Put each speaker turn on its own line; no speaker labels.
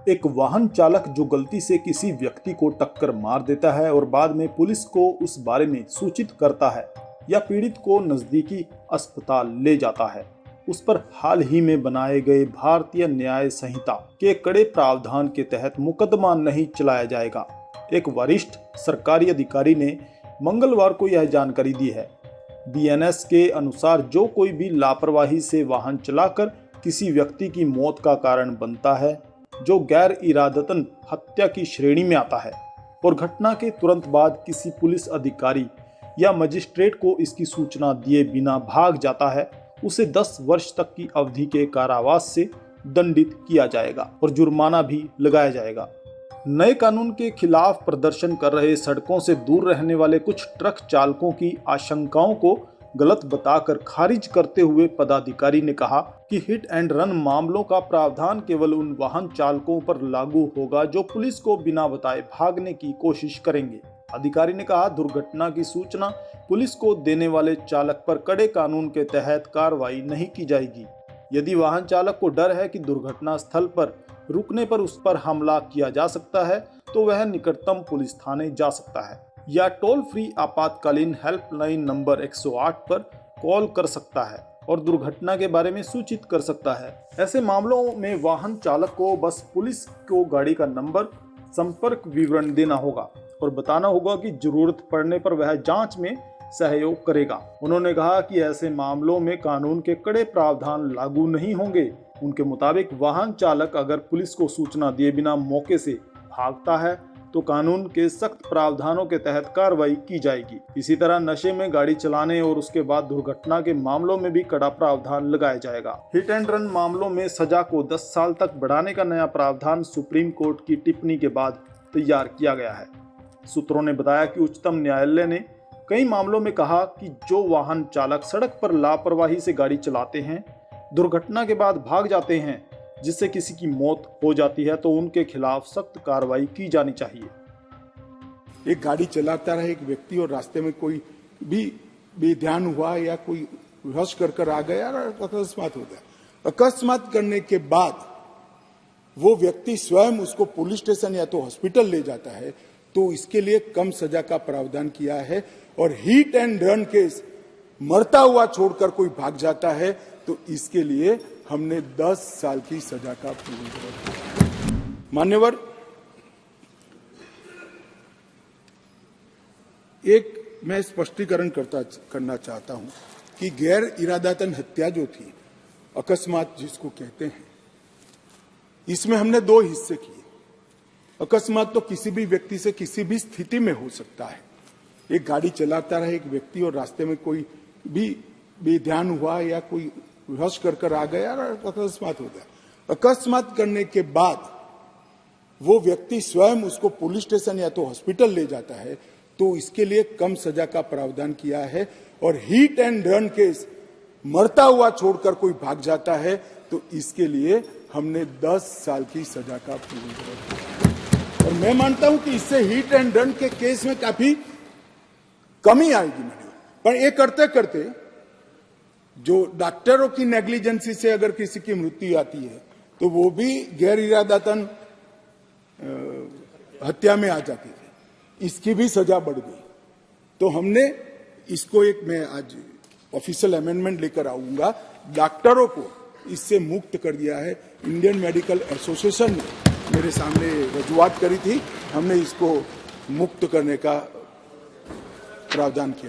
एक वाहन चालक जो गलती से किसी व्यक्ति को टक्कर मार देता है और बाद में पुलिस को उस बारे में सूचित करता है या पीड़ित को नजदीकी अस्पताल ले जाता है, उस पर हाल ही में बनाए गए भारतीय न्याय संहिता के कड़े प्रावधान के तहत मुकदमा नहीं चलाया जाएगा। एक वरिष्ठ सरकारी अधिकारी ने मंगलवार को यह जानकारी दी है। बीएनएस के अनुसार जो कोई भी लापरवाही से वाहन चलाकर किसी व्यक्ति की मौत का कारण बनता है, जो गैर इरादतन हत्या की श्रेणी में आता है और घटना के तुरंत बाद किसी पुलिस अधिकारी या मजिस्ट्रेट को इसकी सूचना दिए बिना भाग जाता है, उसे 10 वर्ष तक की अवधि के कारावास से दंडित किया जाएगा और जुर्माना भी लगाया जाएगा। नए कानून के खिलाफ प्रदर्शन कर रहे सड़कों से दूर रहने वाले कुछ ट्रक चालकों की आशंकाओं को गलत बताकर खारिज करते हुए पदाधिकारी ने कहा कि हिट एंड रन मामलों का प्रावधान केवल उन वाहन चालकों पर लागू होगा जो पुलिस को बिना बताए भागने की कोशिश करेंगे। अधिकारी ने कहा, दुर्घटना की सूचना पुलिस को देने वाले चालक पर कड़े कानून के तहत कार्रवाई नहीं की जाएगी। यदि वाहन चालक को डर है कि दुर्घटना स्थल पर रुकने पर उस पर हमला किया जा सकता है तो वह निकटतम पुलिस थाने जा सकता है या टोल फ्री आपातकालीन हेल्पलाइन नंबर 108 पर कॉल कर सकता है और दुर्घटना के बारे में सूचित कर सकता है। ऐसे मामलों में वाहन चालक को बस पुलिस को गाड़ी का नंबर, संपर्क विवरण देना होगा और बताना होगा कि जरूरत पड़ने पर वह जांच में सहयोग करेगा। उन्होंने कहा कि ऐसे मामलों में कानून के कड़े प्रावधान लागू नहीं होंगे। उनके मुताबिक वाहन चालक अगर पुलिस को सूचना दिए बिना मौके से भागता है तो कानून के सख्त प्रावधानों के तहत कार्रवाई की जाएगी। इसी तरह नशे में गाड़ी चलाने और उसके बाद दुर्घटना के मामलों में भी कड़ा प्रावधान लगाया जाएगा। हिट एंड रन मामलों में सजा को 10 साल तक बढ़ाने का नया प्रावधान सुप्रीम कोर्ट की टिप्पणी के बाद तैयार किया गया है। सूत्रों ने बताया कि उच्चतम न्यायालय ने कई मामलों में कहा कि जो वाहन चालक सड़क पर लापरवाही से गाड़ी चलाते हैं, दुर्घटना के बाद भाग जाते हैं जिससे किसी की मौत हो जाती है, तो उनके खिलाफ सख्त कार्रवाई की जानी चाहिए।
एक गाड़ी चलाता रहे एक व्यक्ति और रास्ते में कोई भी बेध्यान हुआ या कोई रश कर आ गया और अकस्मात हो गया। अकस्मात करने के बाद वो व्यक्ति स्वयं उसको पुलिस स्टेशन या तो हॉस्पिटल ले जाता है तो इसके लिए कम सजा का प्रावधान किया है। और हिट एंड रन केस मरता हुआ छोड़कर कोई भाग जाता है तो इसके लिए हमने 10 साल की सजा का प्रावधान किया। मान्यवर, एक मैं स्पष्टीकरण करना चाहता हूं कि गैर इरादतन हत्या जो थी, अकस्मात जिसको कहते हैं, इसमें हमने 2 हिस्से किए। अकस्मात तो किसी भी व्यक्ति से किसी भी स्थिति में हो सकता है। एक गाड़ी चलाता रहे एक व्यक्ति और रास्ते में कोई भी बेध्यान हुआ या कोई रश कर आ गया और अकस्मात हो गया। अकस्मात करने के बाद वो व्यक्ति स्वयं उसको पुलिस स्टेशन या तो हॉस्पिटल ले जाता है तो इसके लिए कम सजा का प्रावधान किया है। और हिट एंड रन केस मरता हुआ छोड़कर कोई भाग जाता है तो इसके लिए हमने 10 साल की सजा का प्रावधान किया। और मैं मानता हूं कि इससे हिट एंड रन के केस में काफी कमी आएगी। पर ये करते करते जो डॉक्टरों की नेग्लिजेंसी से अगर किसी की मृत्यु आती है तो वो भी गैर इरादतन हत्या में आ जाती है, इसकी भी सजा बढ़ गई। तो हमने इसको मैं आज ऑफिशियल अमेंडमेंट लेकर आऊंगा, डॉक्टरों को इससे मुक्त कर दिया है। इंडियन मेडिकल एसोसिएशन ने मेरे सामने रजूआत करी थी, हमने इसको मुक्त करने का प्रावधान किया।